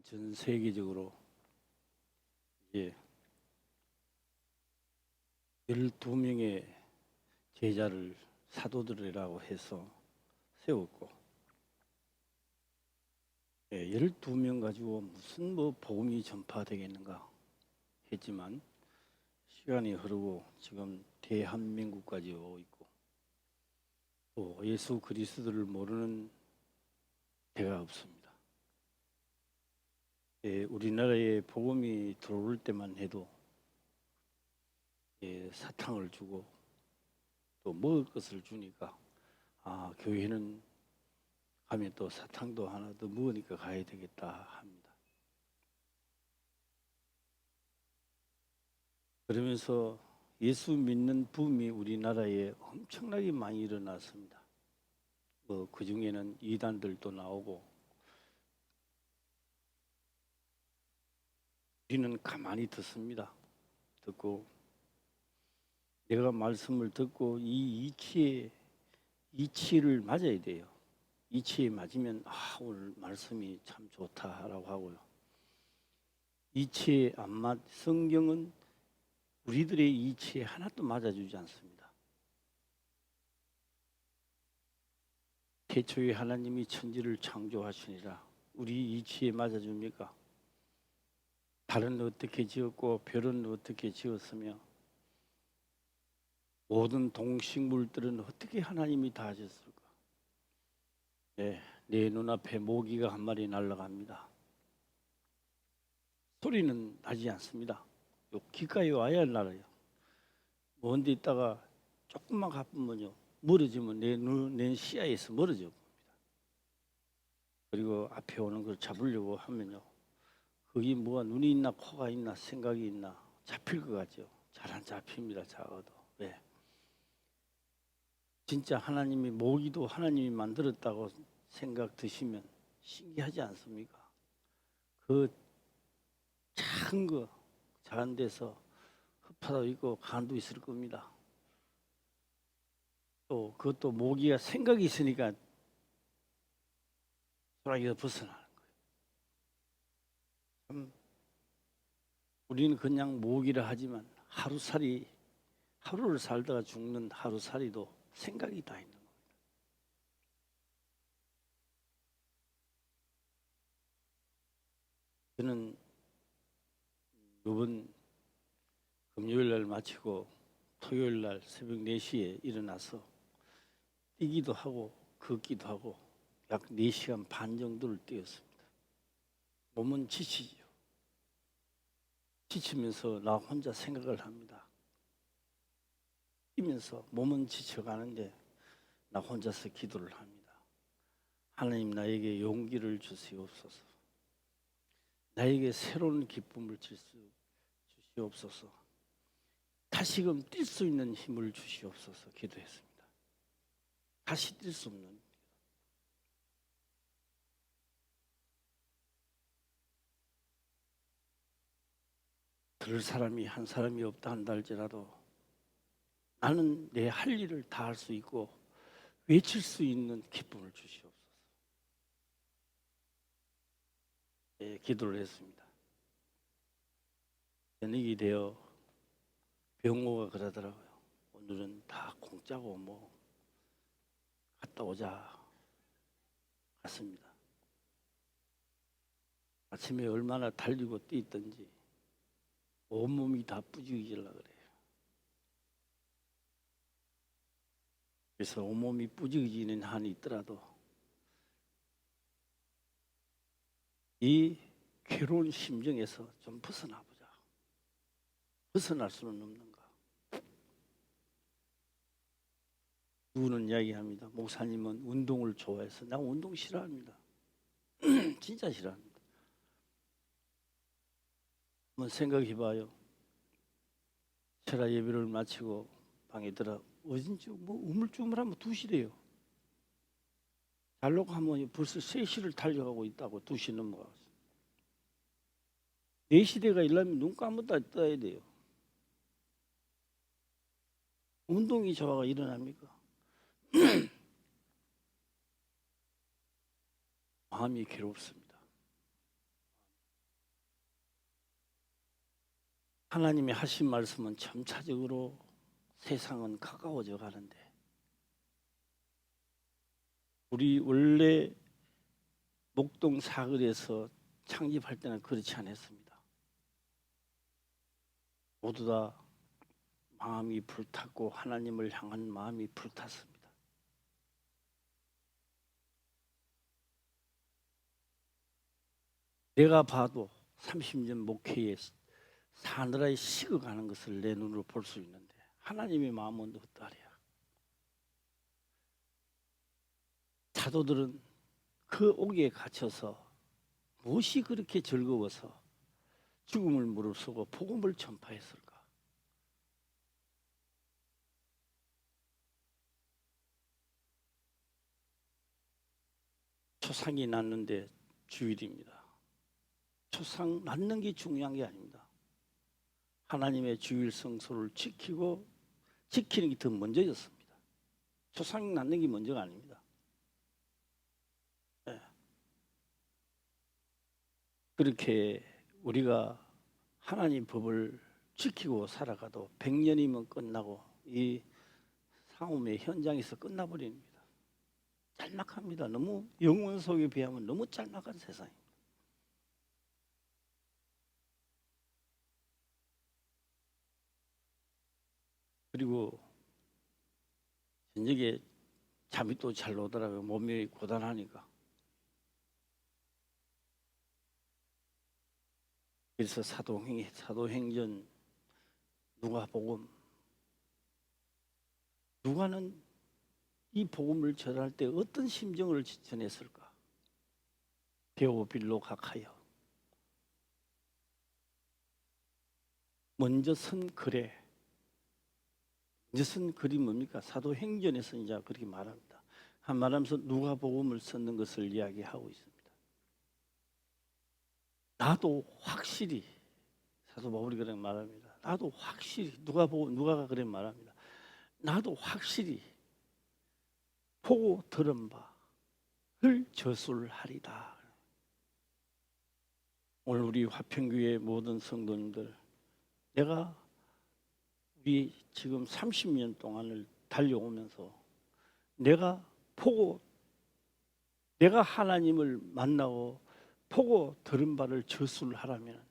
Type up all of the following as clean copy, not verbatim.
전 세계적으로 이제 12명의 제자를 사도들이라고 해서 세웠고, 12명 가지고 무슨 복음이 전파되겠는가 했지만 시간이 흐르고 지금 대한민국까지 오고 있고, 또 예수 그리스도를 모르는 데가 없습니다. 우리나라에 복음이 들어올 때만 해도 사탕을 주고 또 먹을 것을 주니까 교회는 가면 또 사탕도 하나 더 먹으니까 가야 되겠다 합니다. 그러면서 예수 믿는 붐이 우리나라에 엄청나게 많이 일어났습니다. 그 중에는 이단들도 나오고, 우리는 가만히 듣습니다. 듣고 내가 말씀을 듣고 이 이치를 맞아야 돼요. 이치에 맞으면 오늘 말씀이 참 좋다라고 하고요. 이치에 안 맞, 성경은 우리들의 이치에 하나도 맞아주지 않습니다. 태초에 하나님이 천지를 창조하시니라 우리 이치에 맞아줍니까? 달은 어떻게 지었고 별은 어떻게 지었으며 모든 동식물들은 어떻게 하나님이 다 하셨을까? 내 눈앞에 모기가 한 마리 날아갑니다. 소리는 나지 않습니다. 귓가에 와야 날아요. 먼데 있다가 조금만 가쁘면요, 멀어지면 내 시야에서 멀어져 봅니다. 그리고 앞에 오는 걸 잡으려고 하면요, 거기 뭐가 눈이 있나 코가 있나 생각이 있나 잡힐 것 같죠. 잘 안 잡힙니다. 작아도. 왜? 진짜 하나님이 모기도 하나님이 만들었다고 생각 드시면 신기하지 않습니까? 그 작은 거, 작은 데서 흡파도 있고 간도 있을 겁니다. 또 그것도 모기가 생각이 있으니까 소라기가 벗어나는 거예요. 참 우리는 그냥 모기라 하지만 하루를 살다가 죽는 하루살이도 생각이 다 있는 겁니다. 저는 이번 금요일 날 마치고 토요일 날 새벽 4시에 일어나서 뛰기도 하고 걷기도 하고 약 4시간 반 정도를 뛰었습니다. 몸은 지치죠. 지치면서 나 혼자 생각을 합니다. 뛰면서 몸은 지쳐가는데 나 혼자서 기도를 합니다. 하나님, 나에게 용기를 주시옵소서. 나에게 새로운 기쁨을 주시옵소서. 다시금 뛸 수 있는 힘을 주시옵소서 기도했습니다. 다시 뛸 수 없는, 그럴 사람이 한 사람이 없다 한다 할지라도 나는 내 할 일을 다 할 수 있고 외칠 수 있는 기쁨을 주시옵소서. 기도를 했습니다. 저녁이 되어 병호가 그러더라고요. 오늘은 다 공짜고 갔다 오자. 갔습니다. 아침에 얼마나 달리고 뛰었던지 온몸이 다 뿌지기질라 그래요. 그래서 온몸이 뿌지기지는 한이 있더라도 이 괴로운 심정에서 좀 벗어나 보자. 벗어날 수는 없는가? 누구는 이야기합니다. 목사님은 운동을 좋아해서. 나 운동 싫어합니다. 진짜 싫어합니다. 한번 생각해봐요. 철야 예배를 마치고 방에 들어 어딘지 우물쭈물하면 2시래요. 자려고 하면 벌써 3시를 달려가고 있다고. 2시 넘어가서 4시대가 일하면 눈 감았다 떠야 돼요. 운동이 좋아가 일어납니까? 마음이 괴롭습니다. 하나님이 하신 말씀은 점차적으로 세상은 가까워져 가는데 우리 원래 목동 사거리에서 창립할 때는 그렇지 않았습니다. 모두 다 마음이 불탔고 하나님을 향한 마음이 불탔습니다. 내가 봐도 30년 목회에 사느라에 식어가는 것을 내 눈으로 볼 수 있는데 하나님의 마음은 어떠하랴. 사도들은 그 옥에 갇혀서 무엇이 그렇게 즐거워서 죽음을 무릅쓰고 복음을 전파했을까? 초상이 났는데 주일입니다. 초상 낳는 게 중요한 게 아닙니다. 하나님의 주일 성소를 지키고 지키는 게 더 먼저였습니다. 초상이 낳는 게 먼저가 아닙니다. 네. 그렇게 우리가 하나님 법을 지키고 살아가도 100년이면 끝나고 이 상움의 현장에서 끝나버립니다. 짤막합니다. 너무 영원 속에 비하면 너무 짤막한 세상입니다. 그리고 저녁에 잠이 또 잘 오더라고요. 몸이 고단하니까. 그래서 사도행전 누가복음, 누가는 이 복음을 전할 때 어떤 심정을 전했을까? 데오빌로 각하여 먼저 쓴 글에, 먼저 쓴 글이 뭡니까? 사도행전에서 이제 그렇게 말합니다. 한 말하면서 누가복음을 썼는 것을 이야기하고 있습니다. 나도 확실히, 사도 바울이 그렇게 말합니다. 나도 확실히, 누가가 그렇게 말합니다. 나도 확실히 보고 들은 바를 저술하리다. 오늘 우리 화평교회 모든 성도님들, 내가 우리 지금 30년 동안을 달려오면서 내가 하나님을 만나고 보고 들은 바를 저술하라면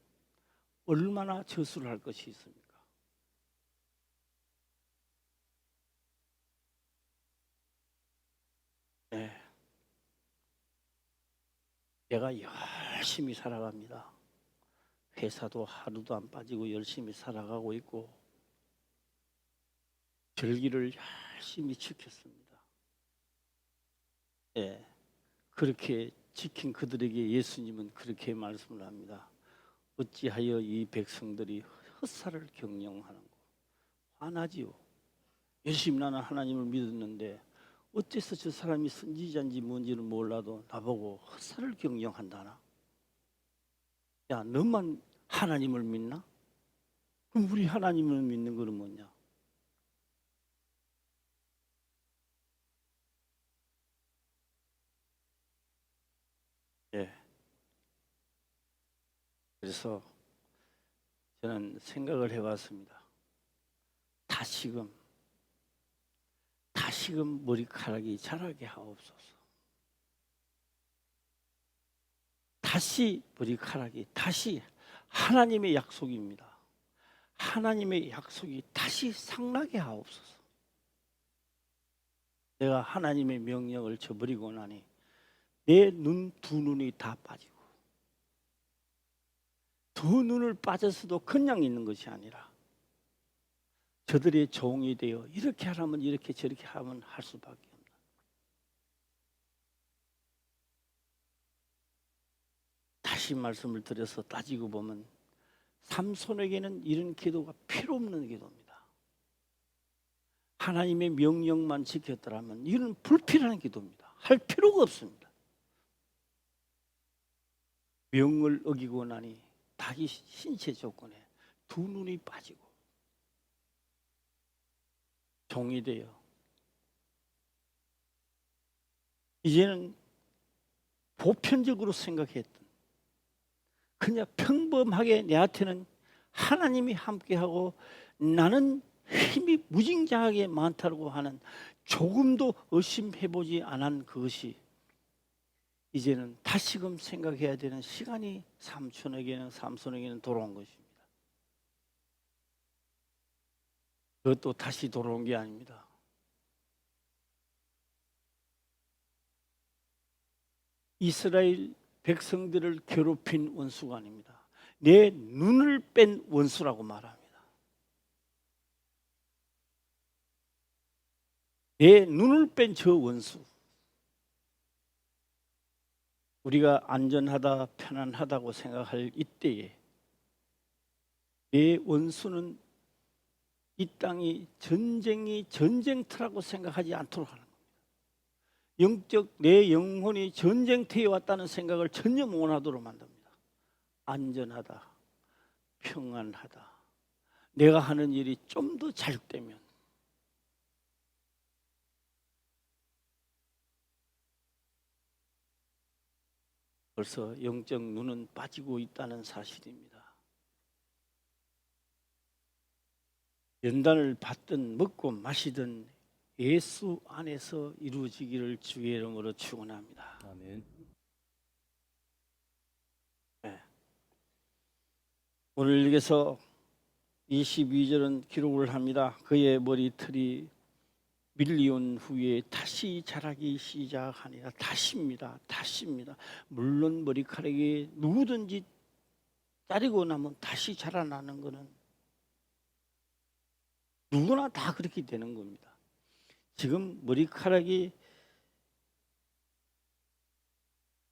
얼마나 저술할 것이 있습니까? 네. 내가 열심히 살아갑니다. 회사도 하루도 안 빠지고 열심히 살아가고 있고 절기를 열심히 지켰습니다. 네. 그렇게 지킨 그들에게 예수님은 그렇게 말씀을 합니다. 어찌하여 이 백성들이 헛살을 경영하는고 화나지요. 열심히 나는 하나님을 믿었는데 어째서 저 사람이 선지자인지 뭔지는 몰라도 나보고 헛살을 경영한다나? 야, 너만 하나님을 믿나? 그럼 우리 하나님을 믿는 거는 뭐냐? 예. 그래서 저는 생각을 해봤습니다. 다시금 머리카락이 자라게 하옵소서. 다시 하나님의 약속입니다. 하나님의 약속이 다시 상나게 하옵소서. 내가 하나님의 명령을 저버리고 나니 내 두 눈이 다 빠지고 두 눈을 빠졌어도 그냥 있는 것이 아니라 저들의 종이 되어 이렇게 하라면 이렇게 저렇게 하면 할 수밖에 없다. 다시 말씀을 드려서 따지고 보면 삼손에게는 이런 기도가 필요 없는 기도입니다. 하나님의 명령만 지켰더라면 이는 불필요한 기도입니다. 할 필요가 없습니다. 명을 어기고 나니 자기 신체 조건에 두 눈이 빠지고 종이 되어 이제는 보편적으로 생각했던 그냥 평범하게 내한테는 하나님이 함께하고 나는 힘이 무진장하게 많다고 하는 조금도 의심해보지 않은 그것이 이제는 다시금 생각해야 되는 시간이 삼손에게는 돌아온 것입니다. 그것도 다시 돌아온 게 아닙니다. 이스라엘 백성들을 괴롭힌 원수가 아닙니다. 내 눈을 뺀 원수라고 말합니다. 내 눈을 뺀 저 원수. 우리가 안전하다 편안하다고 생각할 이때에 내 원수는 이 땅이 전쟁이 전쟁터라고 생각하지 않도록 하는 겁니다. 영적 내 영혼이 전쟁터에 왔다는 생각을 전혀 못하도록 만듭니다. 안전하다, 평안하다, 내가 하는 일이 좀 더 잘 되면 벌써 영적 눈은 빠지고 있다는 사실입니다. 연단을 받든 먹고 마시든 예수 안에서 이루어지기를 주의 이름으로 축원합니다. 아멘. 네. 오늘 여기서 22절은 기록을 합니다. 그의 머리털이 밀리온 후에 다시 자라기 시작하니라. 다시입니다. 물론 머리카락이 누구든지 자르고 나면 다시 자라나는 것은 누구나 다 그렇게 되는 겁니다. 지금 머리카락이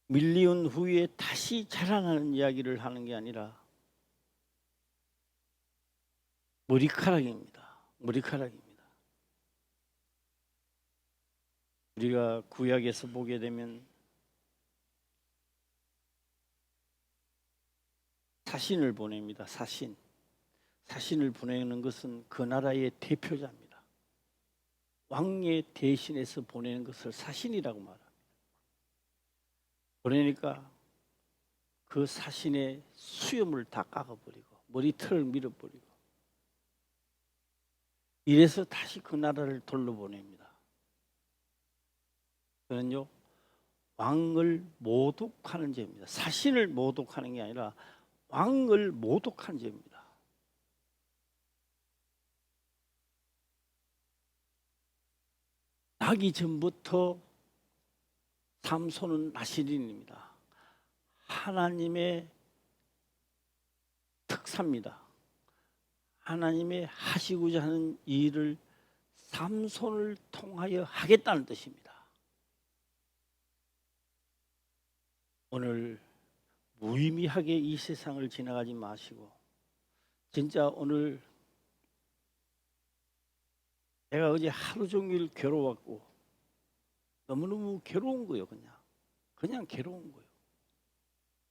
밀리온 후에 다시 자라나는 이야기를 하는 게 아니라 머리카락입니다. 우리가 구약에서 보게 되면 사신을 보냅니다. 사신을 보내는 것은 그 나라의 대표자입니다. 왕의 대신해서 보내는 것을 사신이라고 말합니다. 보내니까 그 사신의 수염을 다 깎아버리고 머리털을 밀어버리고 이래서 다시 그 나라를 돌려보냅니다. 그는요, 왕을 모독하는 죄입니다. 사신을 모독하는 게 아니라 왕을 모독한 죄입니다. 나기 전부터 삼손은 나시린입니다. 하나님의 특사입니다. 하나님의 하시고자 하는 일을 삼손을 통하여 하겠다는 뜻입니다. 오늘 무의미하게 이 세상을 지나가지 마시고 진짜 오늘 내가 어제 하루 종일 괴로웠고 너무너무 괴로운 거예요. 그냥 괴로운 거예요.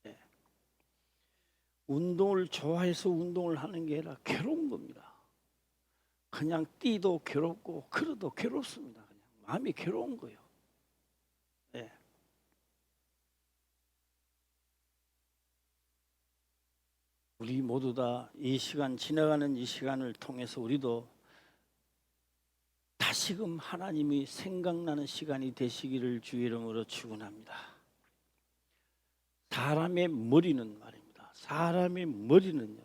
네. 운동을 좋아해서 운동을 하는 게 아니라 괴로운 겁니다. 그냥 뛰도 괴롭고 걸어도 괴롭습니다. 그냥 마음이 괴로운 거예요. 네. 우리 모두 다 이 시간 지나가는 이 시간을 통해서 우리도 다시금 하나님이 생각나는 시간이 되시기를 주의 이름으로 축원합니다. 사람의 머리는 말입니다. 사람의 머리는요,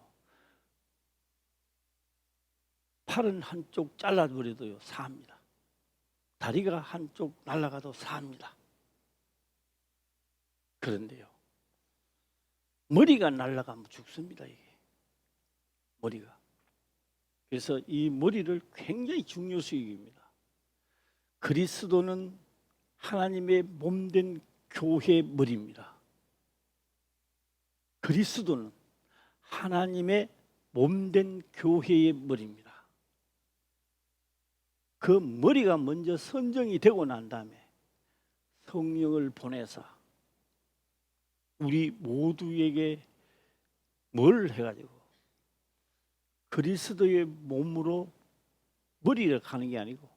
팔은 한쪽 잘라버려도요 삽니다. 다리가 한쪽 날아가도 삽니다. 그런데요, 머리가 날아가면 죽습니다. 이게 머리가. 그래서 이 머리를 굉장히 중요시 여깁니다. 그리스도는 하나님의 몸된 교회의 머리입니다. 그리스도는 하나님의 몸된 교회의 머리입니다. 그 머리가 먼저 선정이 되고 난 다음에 성령을 보내서 우리 모두에게 뭘 해가지고 그리스도의 몸으로 머리를 가는 게 아니고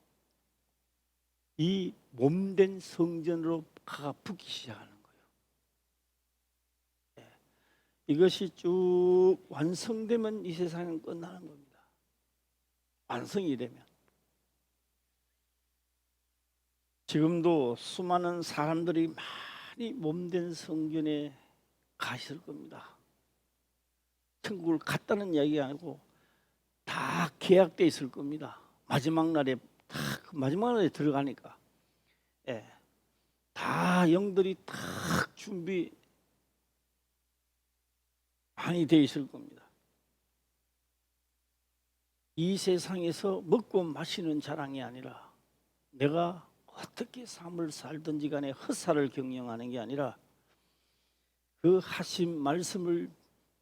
이 몸된 성전으로 가가 붙기 시작하는 거예요. 이것이 쭉 완성되면 이 세상은 끝나는 겁니다. 완성이 되면. 지금도 수많은 사람들이 많이 몸된 성전에 가실 겁니다. 천국을 갔다는 이야기가 아니고 다 계약돼 있을 겁니다. 마지막 날에 다 마지막 날에 들어가니까, 예, 다 영들이 다 준비 많이 돼 있을 겁니다. 이 세상에서 먹고 마시는 자랑이 아니라 내가 어떻게 삶을 살든지 간에 헛살을 경영하는 게 아니라 그 하신 말씀을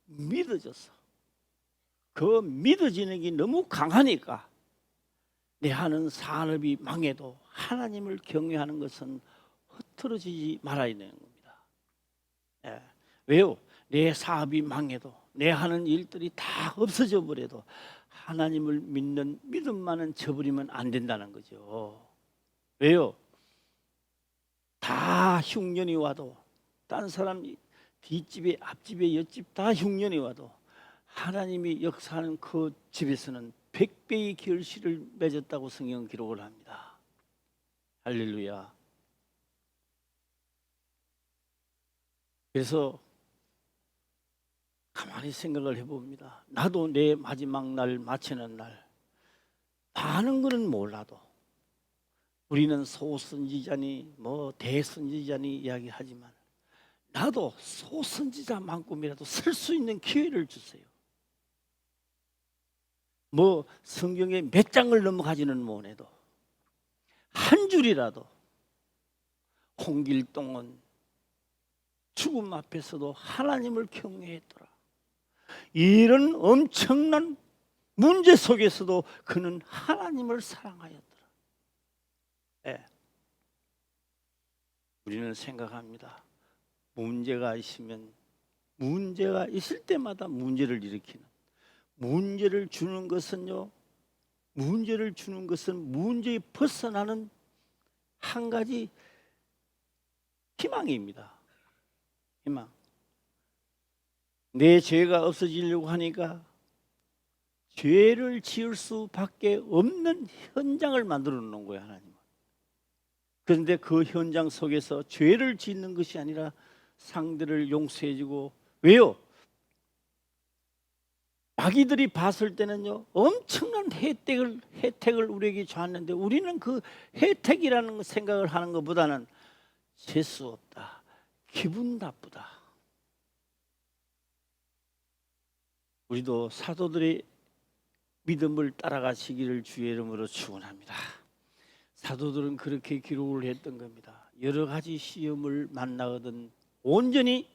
믿어져서 그 믿어지는 게 너무 강하니까 내 하는 산업이 망해도 하나님을 경외하는 것은 흐트러지지 말아야 되는 겁니다. 예. 왜요? 내 사업이 망해도 내 하는 일들이 다 없어져 버려도 하나님을 믿는 믿음만은 저버리면 안 된다는 거죠. 왜요? 다 흉년이 와도 딴 사람 뒷집에 앞집에 옆집 다 흉년이 와도 하나님이 역사하는 그 집에서는 100배의 결실을 맺었다고 성경 기록을 합니다. 할렐루야. 그래서 가만히 생각을 해봅니다. 나도 내 마지막 날 마치는 날 많은 거는 몰라도 우리는 소선지자니 뭐 대선지자니 이야기하지만 나도 소선지자만큼이라도 설 수 있는 기회를 주세요. 뭐 성경에 몇 장을 넘어가지는 못해도 한 줄이라도 홍길동은 죽음 앞에서도 하나님을 경외했더라. 이런 엄청난 문제 속에서도 그는 하나님을 사랑하였더라. 네. 우리는 생각합니다. 문제가 있으면 문제가 있을 때마다 문제를 일으키는, 문제를 주는 것은요, 문제를 주는 것은 문제에 벗어나는 한 가지 희망입니다. 희망. 내 죄가 없어지려고 하니까 죄를 지을 수밖에 없는 현장을 만들어 놓은 거예요, 하나님은. 그런데 그 현장 속에서 죄를 짓는 것이 아니라 상대를 용서해주고, 왜요? 마귀들이 봤을 때는요, 엄청난 혜택을 우리에게 주었는데 우리는 그 혜택이라는 생각을 하는 것보다는 재수 없다, 기분 나쁘다. 우리도 사도들의 믿음을 따라가시기를 주의 이름으로 축원합니다. 사도들은 그렇게 기록을 했던 겁니다. 여러 가지 시험을 만나거든 온전히,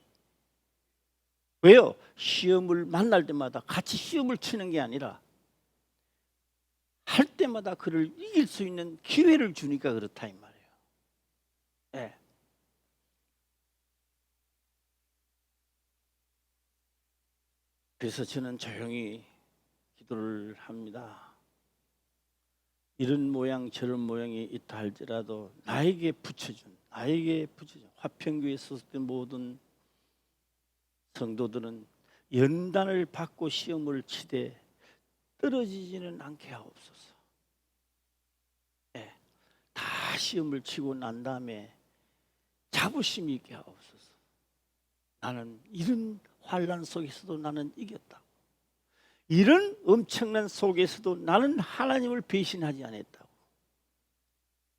왜요? 시험을 만날 때마다 같이 시험을 치는 게 아니라 할 때마다 그를 이길 수 있는 기회를 주니까 그렇다 이 말이에요. 네. 그래서 저는 조용히 기도를 합니다. 이런 모양 저런 모양이 있다 할지라도 나에게 붙여준 화평교회에 있었던 모든 성도들은 연단을 받고 시험을 치되 떨어지지는 않게 하옵소서. 네. 다 시험을 치고 난 다음에 자부심 있게 하옵소서. 나는 이런 환난 속에서도 나는 이겼다고, 이런 엄청난 속에서도 나는 하나님을 배신하지 않았다고.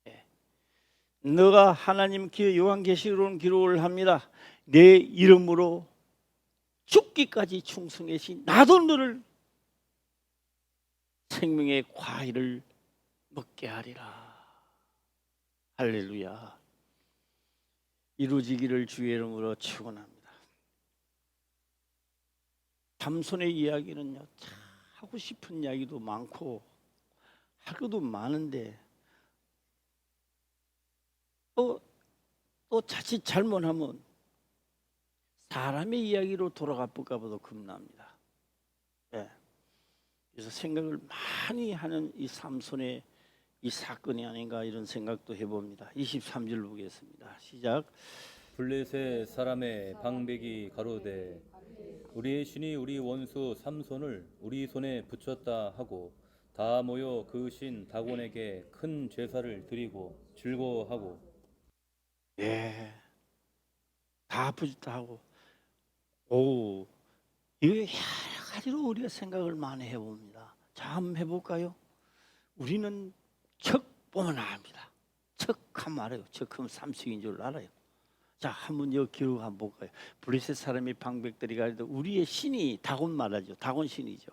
네. 너가 하나님 요한계시록은 기록을 합니다. 내 이름으로 죽기까지 충성하신 나도 너를 생명의 과일을 먹게 하리라. 할렐루야. 이루어지기를 주의 이름으로 축원합니다. 삼손의 이야기는요, 참 하고 싶은 이야기도 많고 할 것도 많은데 또 자칫 잘못하면 사람의 이야기로 돌아가 볼까 봐도 겁납니다. 네. 그래서 생각을 많이 하는 이 삼손의 이 사건이 아닌가 이런 생각도 해봅니다. 23절 보겠습니다. 시작. 블레셋 사람의 방백이 가로되 우리의 신이 우리 원수 삼손을 우리 손에 붙였다 하고 다 모여 그 신 다곤에게 큰 제사를 드리고 즐거워하고. 예, 다 부짓다 하고. 오, 이거 여러 가지로 우리가 생각을 많이 해봅니다. 자, 한번 해볼까요? 우리는 척 보면 압니다. 척하면 알아요. 척하면 삼식인 줄 알아요. 자, 한번 여기 기록 한번 볼까요? 블레셋 사람이 방백들이 가리도 우리의 신이 다곤 말하죠. 다곤 신이죠.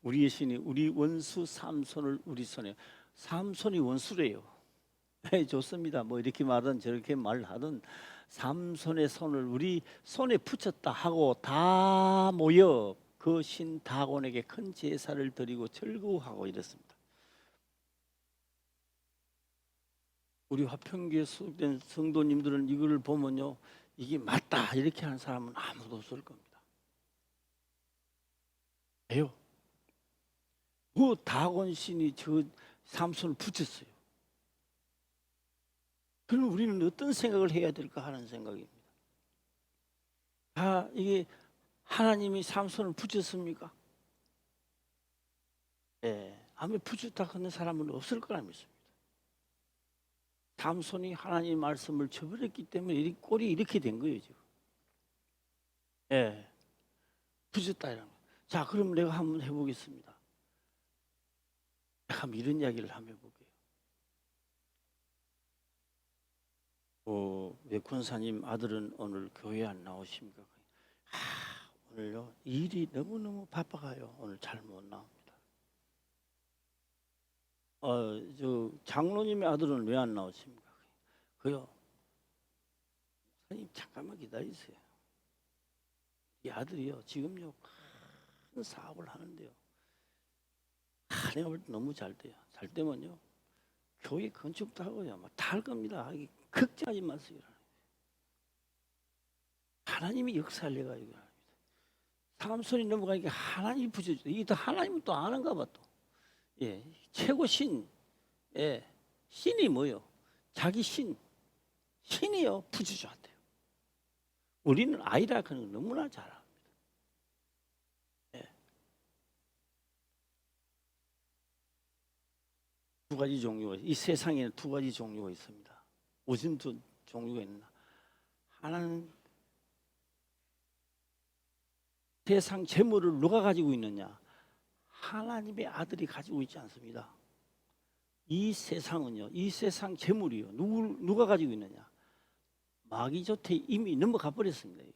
우리의 신이 우리 원수 삼손을 우리 손에. 삼손이 원수래요. 네, 좋습니다. 뭐 이렇게 말하든 저렇게 말하든 삼손의 손을 우리 손에 붙였다 하고 다 모여 그 신 다곤에게 큰 제사를 드리고 즐거워하고 이랬습니다. 우리 화평교회 소속된 성도님들은 이걸 보면요, 이게 맞다 이렇게 하는 사람은 아무도 없을 겁니다. 왜요? 그 다곤 신이 저 삼손을 붙였어요. 그럼 우리는 어떤 생각을 해야 될까 하는 생각입니다. 아, 이게 하나님이 삼손을 붙였습니까? 예, 아무리 붙였다 하는 사람은 없을 거라 믿습니다. 삼손이 하나님 말씀을 저버렸기 때문에 이 꼴이 이렇게 된 거예요 지금. 예, 붙였다 이런 거. 자, 그럼 내가 한번 해보겠습니다. 내가 한번 이런 이야기를 한번 해볼게요. 왜 권사님 아들은 오늘 교회 안 나오십니까? 오늘요 일이 너무너무 바빠가요. 오늘 잘 못 나옵니다. 저 장로님의 아들은 왜 안 나오십니까? 그요. 선생님 잠깐만 기다리세요. 이 아들이요 지금요 큰 사업을 하는데요. 내가 볼 때 너무 잘 돼요. 잘 되면요 교회 건축도 하고요 다 할 겁니다. 걱정하지 마세요. 하나님이 역사할 내가 이거. 삼손이 넘어가니까 하나님이 부셔줘. 이게 또 하나님은 또 아는가 봐 또. 예, 최고 신. 예, 신이 뭐요? 자기 신이요 부셔줘한대요. 우리는 아이라 그런 거 너무나 잘 압니다. 예. 두 가지 종류가 이 세상에는 두 가지 종류가 있습니다. 무슨 두 종류가 있나? 하나는 세상 재물을 누가 가지고 있느냐? 하나님의 아들이 가지고 있지 않습니다. 이 세상은요, 이 세상 재물이요, 누가 가지고 있느냐? 마귀 곁에 이미 넘어가 버렸습니다. 이게.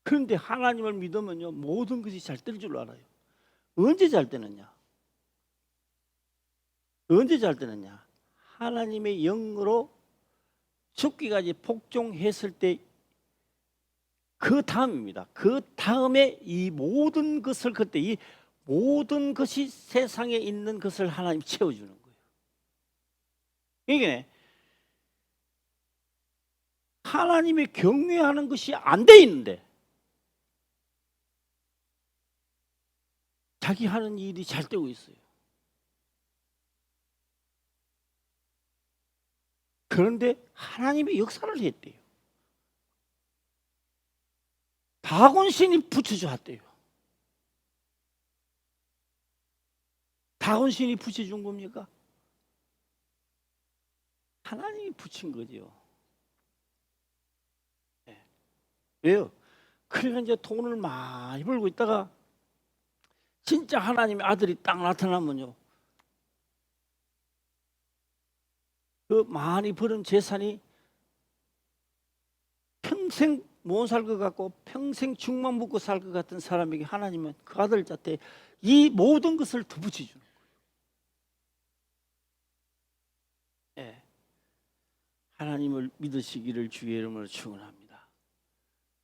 그런데 하나님을 믿으면요, 모든 것이 잘 될 줄 알아요. 언제 잘 되느냐? 언제 잘 되느냐? 하나님의 영으로 죽기까지 복종했을 때 그 다음입니다. 그 다음에 이 모든 것을 그때 이 모든 것이 세상에 있는 것을 하나님 채워주는 거예요. 이게 하나님의 경외하는 것이 안 돼 있는데 자기 하는 일이 잘 되고 있어요. 그런데 하나님의 역사를 했대요. 다곤신이 붙여주었대요. 다곤신이 붙여준 겁니까? 하나님이 붙인 거죠. 네. 왜요? 그러니까 이제 돈을 많이 벌고 있다가 진짜 하나님의 아들이 딱 나타나면요, 그 많이 벌은 재산이 평생 못 살 것 같고 평생 죽만 묻고 살 것 같은 사람에게 하나님은 그 아들 자태 이 모든 것을 더 붙여주는 거예요. 예. 하나님을 믿으시기를 주의 이름으로 축원합니다.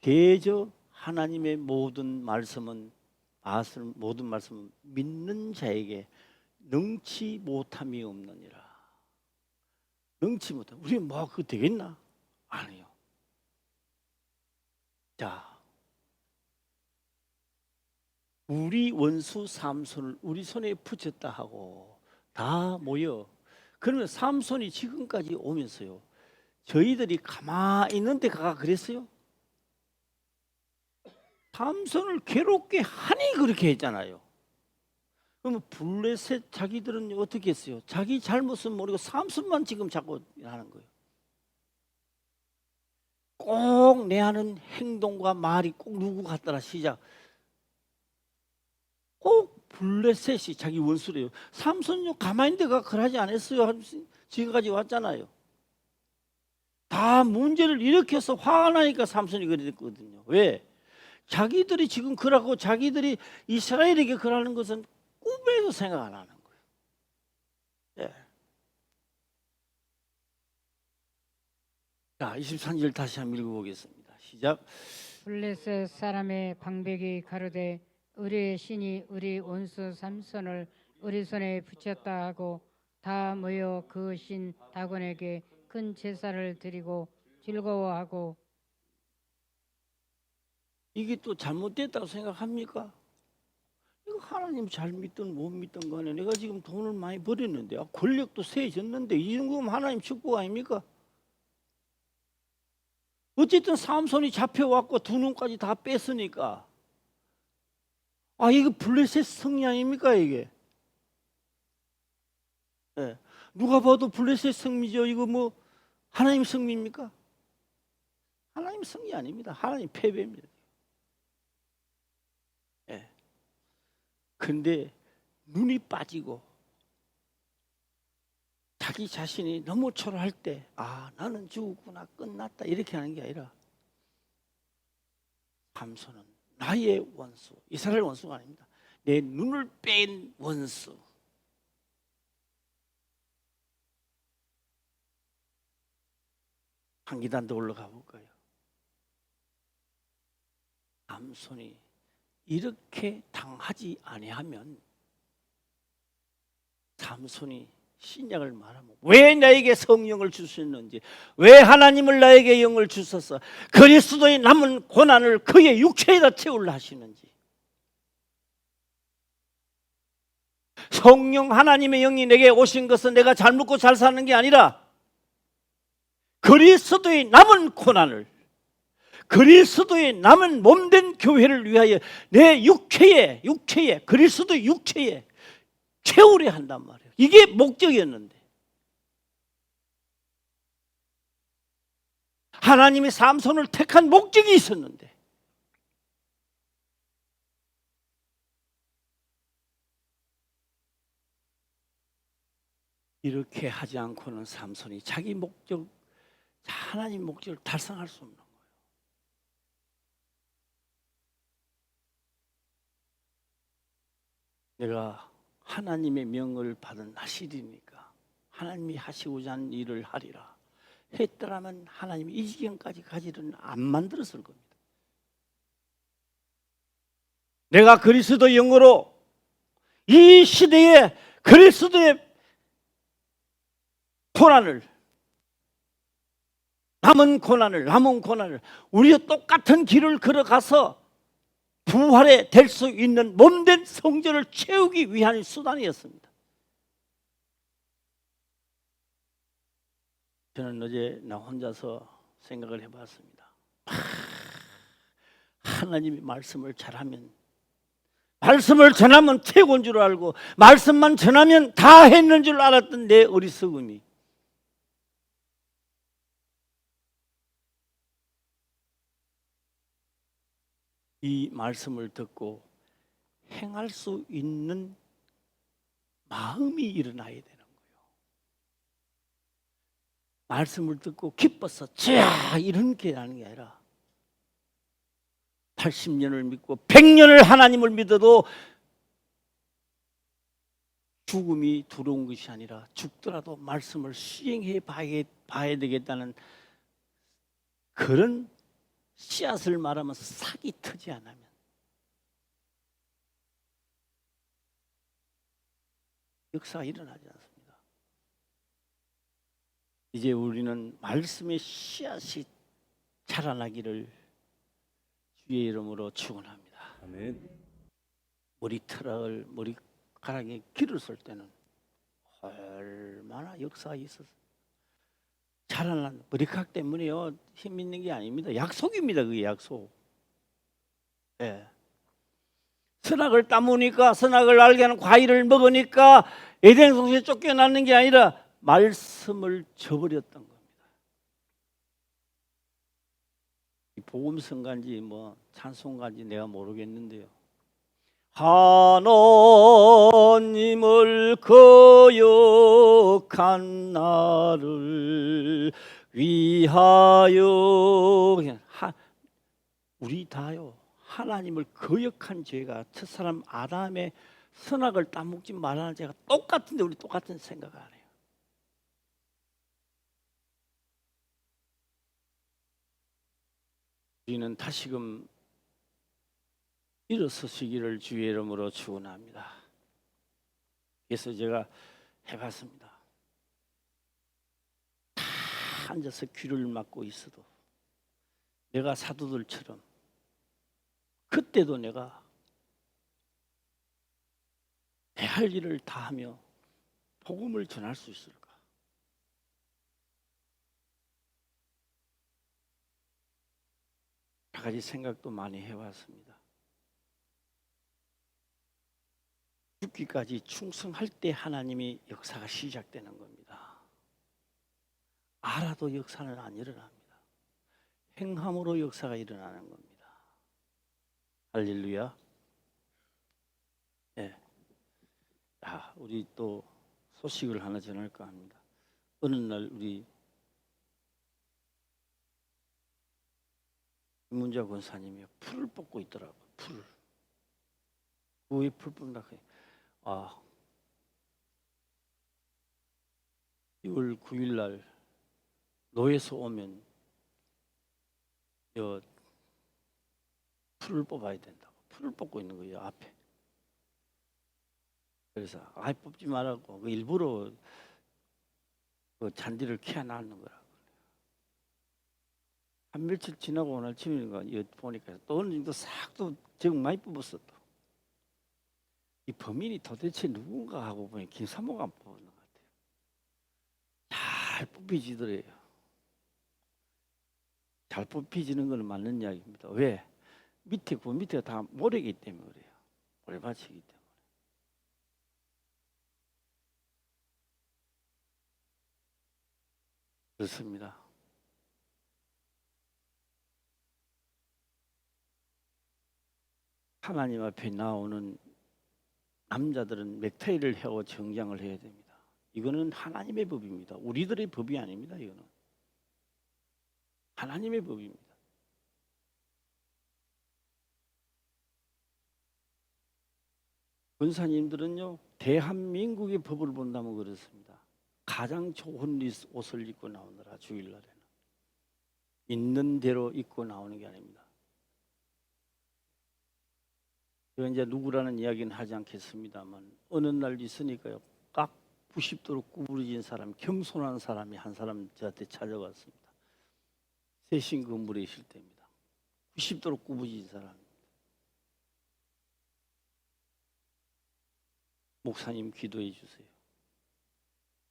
대저 하나님의 모든 말씀은 믿는 자에게 능치 못함이 없느니라. 능치 못함. 우리 뭐 그거 되겠나? 아니요. 자, 우리 원수 삼손을 우리 손에 붙였다 하고 다 모여. 그러면 삼손이 지금까지 오면서요, 저희들이 가만히 있는 데 가가 그랬어요? 삼손을 괴롭게 하니 그렇게 했잖아요. 그러면 블레셋 자기들은 어떻게 했어요? 자기 잘못은 모르고 삼손만 지금 자꾸 하는 거예요. 꼭 내 하는 행동과 말이 꼭 누구 같더라 시작. 꼭 블레셋이 자기 원수래요. 삼손요 가만히 있다가 그러지 않았어요. 지금까지 왔잖아요. 다 문제를 일으켜서 화가 나니까 삼손이 그랬거든요. 왜? 자기들이 지금 그러고 자기들이 이스라엘에게 그러는 것은 꿈에도 생각 안 하는 거예요. 예. 자, 23절 다시 한번 읽어보겠습니다. 시작. 블레셋 사람의 방백이 가로되 우리의 신이 우리 원수 삼손을 우리 손에 붙였다 하고 다 모여 그 신 다곤에게 큰 제사를 드리고 즐거워하고. 이게 또 잘못됐다고 생각합니까? 이거 하나님 잘 믿든 못 믿든 간에 내가 지금 돈을 많이 벌였는데 권력도 세졌는데 이 정도면 하나님 축복 아닙니까? 어쨌든 삼손이 잡혀왔고 두 눈까지 다 뺐으니까 이거 블레셋 승리 아닙니까 이게? 네. 누가 봐도 블레셋 승리죠. 이거 뭐 하나님 승리입니까? 하나님 승리 아닙니다. 하나님 패배입니다. 예. 근데 눈이 빠지고 자기 자신이 너무 초라할 때 나는 죽었구나 끝났다 이렇게 하는 게 아니라 삼손은 나의 원수, 이스라엘 원수가 아닙니다. 내 눈을 뺀 원수. 한 계단 더 올라가 볼까요? 삼손이 이렇게 당하지 아니하면 삼손이 신약을 말하면 왜 나에게 성령을 주셨는지, 왜 하나님을 나에게 영을 주셔서 그리스도의 남은 고난을 그의 육체에다 채우려 하시는지, 성령 하나님의 영이 내게 오신 것은 내가 잘 먹고 잘 사는 게 아니라 그리스도의 남은 고난을, 그리스도의 남은 몸된 교회를 위하여 내 육체에 그리스도의 육체에 채우려 한단 말이에요. 이게 목적이었는데 하나님이 삼손을 택한 목적이 있었는데 이렇게 하지 않고는 삼손이 자기 목적, 하나님 목적을 달성할 수 없는 거예요. 내가 하나님의 명을 받은 나실이니까 하나님이 하시고자 하는 일을 하리라 했더라면 하나님이 이 지경까지 가지는 안 만들었을 겁니다. 내가 그리스도 영으로 이 시대에 그리스도의 고난을, 남은 고난을 우리가 똑같은 길을 걸어가서 부활에 될 수 있는 몸된 성전을 채우기 위한 수단이었습니다. 저는 어제 나 혼자서 생각을 해봤습니다. 하나님이 말씀을 잘하면, 말씀을 전하면 최고인 줄 알고 말씀만 전하면 다 했는 줄 알았던 내 어리석음이 이 말씀을 듣고 행할 수 있는 마음이 일어나야 되는 거예요. 말씀을 듣고 기뻐서 자 이런 게 하는 게 아니라 80년을 믿고 100년을 하나님을 믿어도 죽음이 두려운 것이 아니라 죽더라도 말씀을 수행해 봐야 되겠다는 그런 씨앗을 말하면 싹이 트지 않으면 역사가 일어나지 않습니다. 이제 우리는 말씀의 씨앗이 자라나기를 주의 이름으로 축원합니다. 아멘. 머리카락에 길을 쓸 때는 얼마나 역사가 있었어요. 자라난 머리카락 때문에요 힘 있는 게 아닙니다. 약속입니다. 그게 약속. 예. 선악을 따무니까 선악을 알게 하는 과일을 먹으니까 에덴 동산에 쫓겨나는 게 아니라 말씀을 저버렸던 겁니다. 이 복음성가인지 뭐 찬송가인지 내가 모르겠는데요. 하나님을 거역한 나를 위하여 우리 다요. 하나님을 거역한 죄가 첫사람 아담의 선악을 따먹지 말라는 죄가 똑같은데 우리 똑같은 생각 안 해요. 우리는 다시금 일어서시기를 주의 이름으로 축원합니다. 그래서 제가 해봤습니다. 다 앉아서 귀를 막고 있어도 내가 사도들처럼 그때도 내가 내 할 일을 다 하며 복음을 전할 수 있을까? 여러 가지 생각도 많이 해왔습니다. 죽기까지 충성할 때 하나님이 역사가 시작되는 겁니다. 알아도 역사는 안 일어납니다. 행함으로 역사가 일어나는 겁니다. 할렐루야. 네. 우리 또 소식을 하나 전할까 합니다. 어느 날 우리 김문자 권사님이 풀을 뽑고 있더라고요. 풀을. 왜 풀 뽑나? 6월 9일 날 노예서 오면 풀을 뽑아야 된다고. 풀을 뽑고 있는 거예요, 앞에. 그래서 뽑지 말라고 일부러 그 잔디를 캐놔놓는 거라고. 한 며칠 지나고 오늘 아침인가 보니까 또 어느 정도 싹 또 정 많이 뽑았어. 또. 이 범인이 도대체 누군가 하고 보니 김사모가 뽑는 것 같아요. 잘 뽑히지더래요. 잘 뽑히지는 건 맞는 이야기입니다. 왜? 밑에가 다 모래이기 때문에 그래요. 모래밭이기 때문에. 그렇습니다. 하나님 앞에 나오는 남자들은 넥타이를 하고 정장을 해야 됩니다. 이거는 하나님의 법입니다. 우리들의 법이 아닙니다. 이거는 하나님의 법입니다. 권사님들은요, 대한민국의 법을 본다면 그렇습니다. 가장 좋은 옷을 입고 나오느라 주일날에는 있는 대로 입고 나오는 게 아닙니다. 제가 이제 누구라는 이야기는 하지 않겠습니다만 어느 날 있으니까요, 깍 90도로 구부러진 사람, 겸손한 사람이 한 사람 저한테 찾아왔습니다. 세신 건물에 있을 때입니다. 90도로 구부러진 사람. 목사님 기도해 주세요.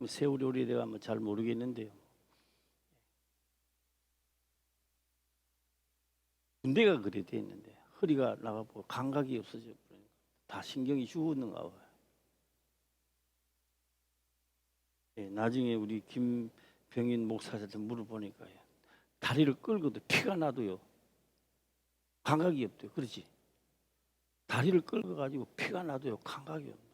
세월이 오래돼가면 잘 모르겠는데요. 군대가 그래 돼 있는데 허리가 나가고 감각이 없어져 버리니까 다 신경이 죽었는가 봐요. 나중에 우리 김병인 목사한테 물어보니까요, 다리를 끌고도 피가 나도요 감각이 없대요. 그렇지? 다리를 끌고 가지고 피가 나도요 감각이 없어요.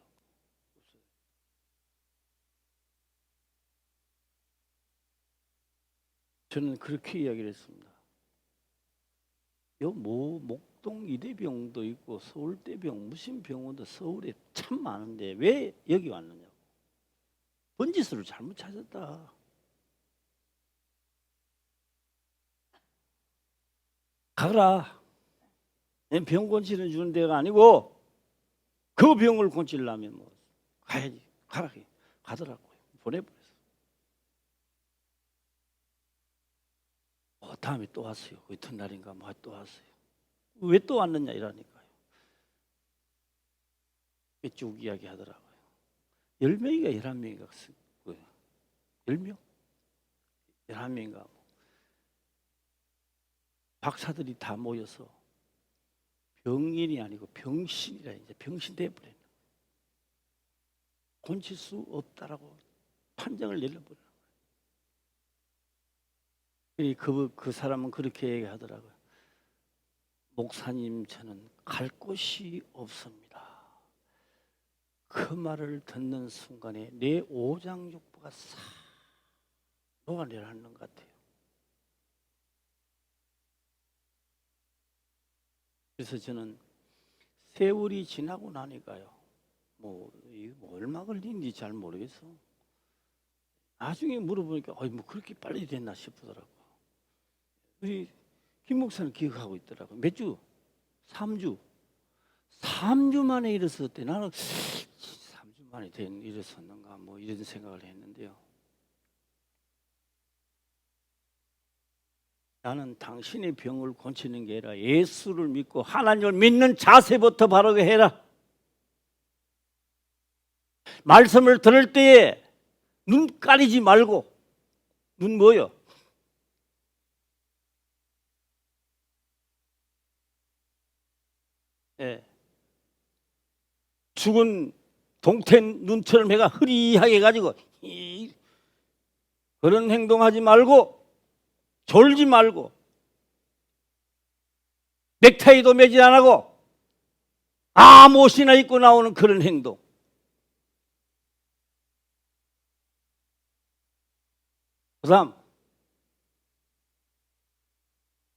저는 그렇게 이야기를 했습니다. 목동 이대병도 있고 서울대병 무슨 병원도 서울에 참 많은데 왜 여기 왔느냐고. 번지수를 잘못 찾았다. 가라. 병 고치는 주는 데가 아니고 그 병을 고치려면 뭐 가야지. 가라. 가더라고요. 보내버렸어. 다음에 또 왔어요. 이튿날인가 뭐 또 왔어요. 왜 또 왔느냐 이러니까요. 쭉 이야기하더라고요. 10명인가 11명인가 10명? 11명인가 박사들이 다 모여서 병인이 아니고 병신이라 이제 병신 돼버려. 고칠 수 없다라고 판정을 내려버려. 그 사람은 그렇게 얘기하더라고요. 목사님, 저는 갈 곳이 없습니다. 그 말을 듣는 순간에 내 오장육부가 싹 녹아내려가는 것 같아요. 그래서 저는 세월이 지나고 나니까요, 이거 얼마 걸리는지 잘 모르겠어. 나중에 물어보니까 뭐 그렇게 빨리 됐나 싶더라고. 우리 김 목사는 기억하고 있더라고. 몇 주? 3주. 3주 만에 일어섰대. 나는 3주 만에 일어섰는가 뭐 이런 생각을 했는데요. 나는 당신의 병을 고치는 게 아니라 예수를 믿고 하나님을 믿는 자세부터 바르게 해라. 말씀을 들을 때에 눈 가리지 말고. 눈 뭐요? 예. 죽은 동태 눈처럼 해가 흐리하게 가지고 그런 행동하지 말고, 졸지 말고, 넥타이도 매지 안 하고 아무 옷이나 입고 나오는 그런 행동. 그 다음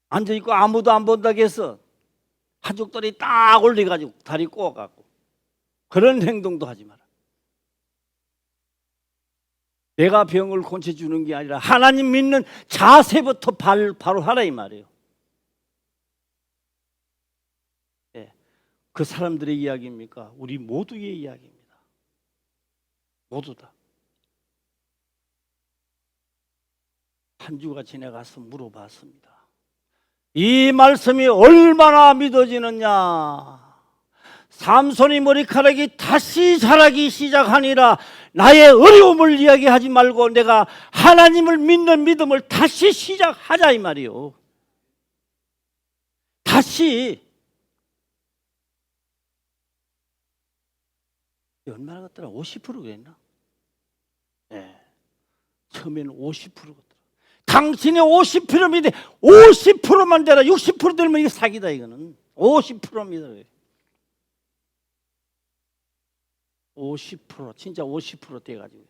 앉아있고 아무도 안 본다고 해서 한쪽 다리 딱 올려가지고 다리 꼬아갖고 그런 행동도 하지 마라. 내가 병을 고쳐주는 게 아니라 하나님 믿는 자세부터 바로 하라 이 말이에요. 네. 그 사람들의 이야기입니까? 우리 모두의 이야기입니다. 모두 다. 한 주가 지나가서 물어봤습니다. 이 말씀이 얼마나 믿어지느냐? 삼손이 머리카락이 다시 자라기 시작하니라. 나의 어려움을 이야기하지 말고 내가 하나님을 믿는 믿음을 다시 시작하자 이 말이요. 다시. 얼마나 같더라? 50% 그랬나? 네. 처음에는 50%거든. 당신의 50% 믿어. 50%만 되라. 60% 되면 이게 사기다. 이거는 50% 믿어. 50% 진짜 50% 돼가지고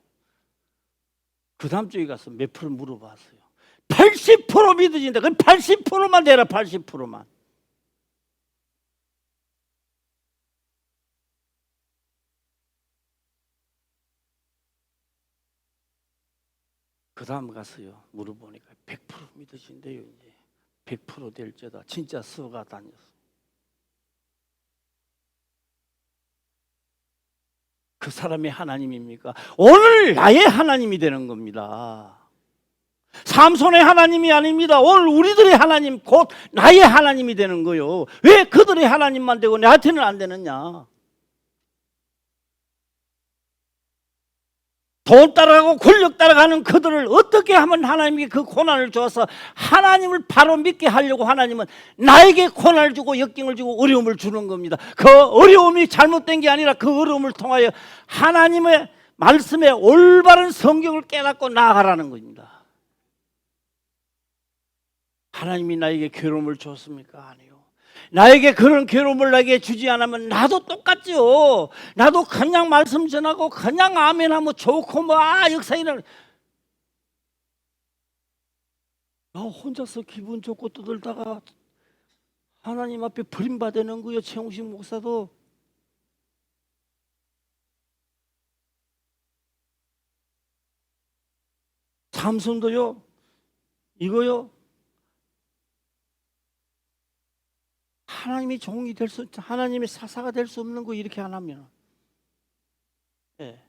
그 다음 주에 가서 몇 프로 물어봤어요. 80% 믿어진다. 그럼 80%만 되라. 80%만. 그 다음 가서요 물어보니까 100% 믿으신대요. 이제 100% 될 때다. 진짜 서가 다녔어. 그 사람이 하나님입니까? 오늘 나의 하나님이 되는 겁니다. 삼손의 하나님이 아닙니다. 오늘 우리들의 하나님, 곧 나의 하나님이 되는 거요. 왜 그들의 하나님만 되고 나한테는 안 되느냐? 돈 따라가고 권력 따라가는 그들을 어떻게 하면 하나님께 그 고난을 줘서 하나님을 바로 믿게 하려고 하나님은 나에게 고난을 주고 역경을 주고 어려움을 주는 겁니다. 그 어려움이 잘못된 게 아니라 그 어려움을 통하여 하나님의 말씀에 올바른 성경을 깨닫고 나아가라는 겁니다. 하나님이 나에게 괴로움을 줬습니까? 아니요. 나에게 그런 괴로움을 나에게 주지 않으면 나도 똑같죠. 나도 그냥 말씀 전하고 그냥 아멘하면 좋고 역사 일어나. 나 혼자서 기분 좋고 떠들다가 하나님 앞에 버림받는 거예요. 최홍식 목사도. 삼손도요. 이거요. 하나님이 종이 될 수, 하나님의 사사가 될 수 없는 거 이렇게 안 하면. 예.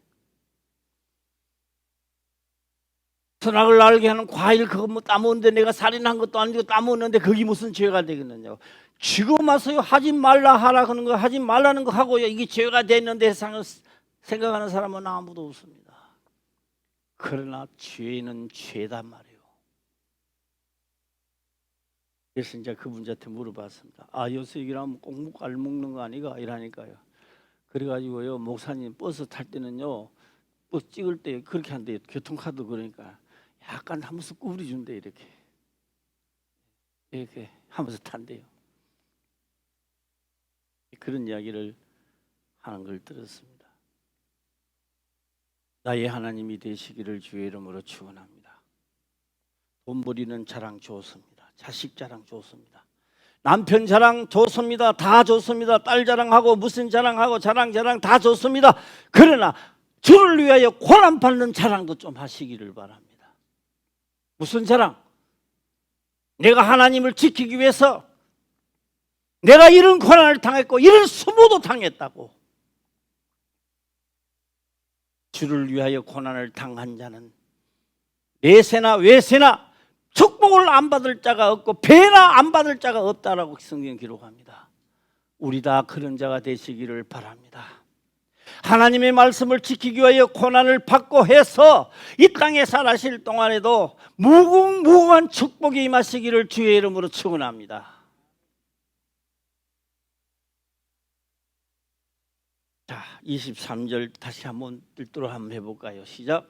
선악을 알게 하는 과일 그거 따먹는데 내가 살인한 것도 아니고 따먹는데 그게 무슨 죄가 되겠느냐고. 지금 와서요 하지 말라 하라 하는 거 하지 말라는 거 하고요 이게 죄가 됐는데 생각하는 사람은 아무도 없습니다. 그러나 죄는 죄단 말이에요. 그래서 이제 그분한테 물어봤습니다. 아, 요새 이러면 꼭 알 먹는 거 아니가? 이러니까요. 그래가지고요, 목사님 버스 탈 때는요, 버스 찍을 때 그렇게 한대요. 교통카드 그러니까 약간 하면서 구부려준대. 이렇게 하면서 탄대요. 그런 이야기를 하는 걸 들었습니다. 나의 하나님이 되시기를 주의 이름으로 축원합니다. 돈 버리는 자랑 좋습니다. 자식 자랑 좋습니다. 남편 자랑 좋습니다. 다 좋습니다. 딸 자랑하고 무슨 자랑하고 자랑 다 좋습니다. 그러나 주를 위하여 고난 받는 자랑도 좀 하시기를 바랍니다. 무슨 자랑? 내가 하나님을 지키기 위해서 내가 이런 고난을 당했고 이런 수모도 당했다고. 주를 위하여 고난을 당한 자는 내세나 외세나 축복을 안 받을 자가 없고 배나 안 받을 자가 없다라고 성경 기록합니다. 우리 다 그런 자가 되시기를 바랍니다. 하나님의 말씀을 지키기 위하여 고난을 받고 해서 이 땅에 살아실 동안에도 무궁무궁한 축복이 임하시기를 주의 이름으로 축원합니다. 자, 23절 다시 한번 읽도록 한번 해볼까요? 시작.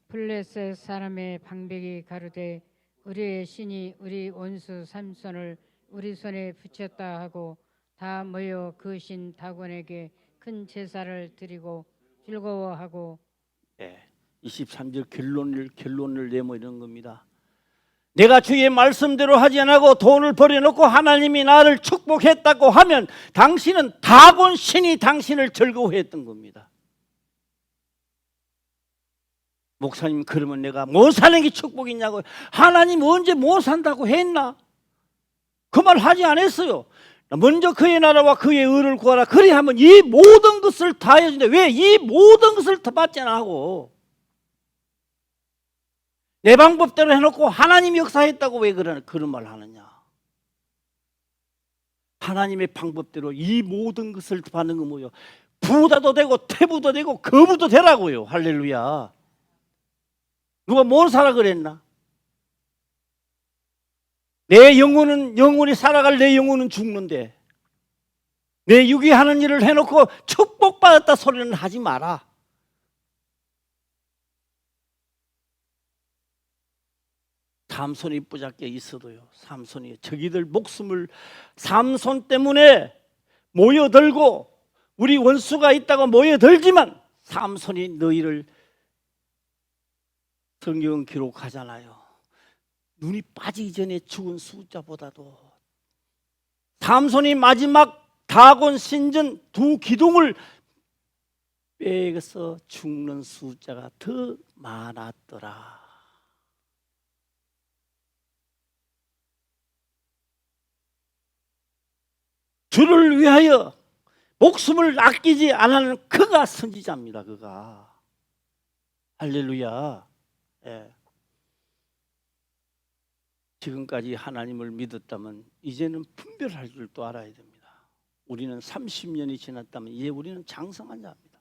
블레셋 사람의 방백이 가로되 우리의 신이 우리 원수 삼손을 우리 손에 붙였다 하고 다 모여 그 신 다곤에게 큰 제사를 드리고 즐거워하고. 23절 결론을 내모이는 겁니다. 내가 주의 말씀대로 하지 않고 돈을 버려놓고 하나님이 나를 축복했다고 하면 당신은 다곤 신이 당신을 즐거워했던 겁니다. 목사님, 그러면 내가 못 사는 게 축복이냐고. 하나님 언제 못 산다고 했나? 그 말 하지 않았어요. 먼저 그의 나라와 그의 의를 구하라. 그래 하면 이 모든 것을 다 해준다. 왜 이 모든 것을 다 받지 않고 내 방법대로 해놓고 하나님이 역사했다고 왜 그런 말 하느냐? 하나님의 방법대로 이 모든 것을 받는 거 뭐예요? 부자도 되고 태부도 되고 거부도 되라고요. 할렐루야. 누가 뭘 사라 그랬나? 내 영혼이 살아갈 내 영혼은 죽는데 내 육이 하는 일을 해놓고 축복받았다 소리는 하지 마라. 삼손이 뿌옇게 있어도요, 삼손이 저기들 목숨을 삼손 때문에 모여들고 우리 원수가 있다고 모여들지만 삼손이 너희를 성경 기록하잖아요. 눈이 빠지기 전에 죽은 숫자보다도 삼손이 마지막 다곤 신전 두 기둥을 빼서 죽는 숫자가 더 많았더라. 주를 위하여 목숨을 아끼지 않는 그가 선지자입니다. 그가. 할렐루야. 예. 지금까지 하나님을 믿었다면 이제는 분별할 줄도 알아야 됩니다. 우리는 30년이 지났다면 이제 우리는 장성한 자입니다.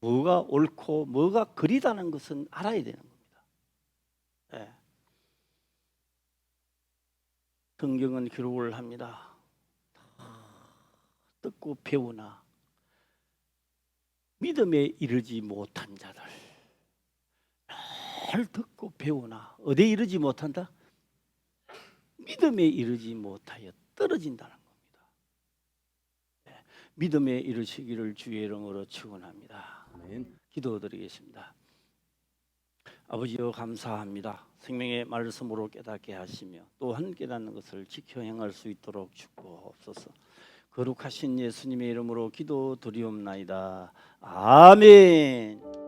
뭐가 옳고 뭐가 그리다는 것은 알아야 되는 겁니다. 예. 성경은 기록을 합니다. 듣고 배우나 믿음에 이르지 못한 자들, 잘 듣고 배우나 어디에 이르지 못한다? 믿음에 이르지 못하여 떨어진다는 겁니다. 믿음에 이르시기를 주의 이름으로 축원합니다. 아멘. 기도드리겠습니다. 아버지여, 감사합니다. 생명의 말씀으로 깨닫게 하시며 또한 깨닫는 것을 지켜 행할 수 있도록 축복하옵소서. 거룩하신 예수님의 이름으로 기도드리옵나이다. 아멘.